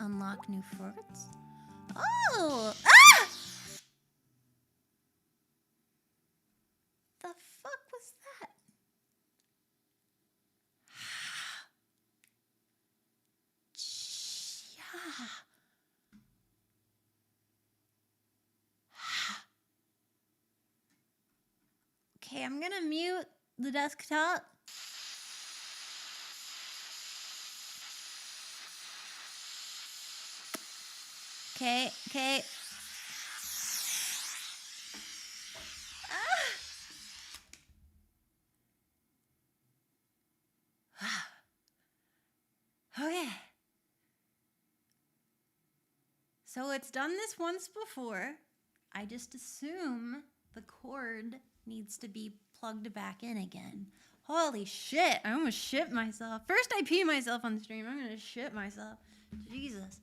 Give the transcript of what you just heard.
Unlock new forts. Oh! Ah! The fuck was that? Yeah. Okay, I'm gonna mute the desktop. Okay. Okay. So it's done this once before. I just assume the cord needs to be plugged back in again. Holy shit, I almost shit myself. First I pee myself on the stream, I'm gonna shit myself. Jesus.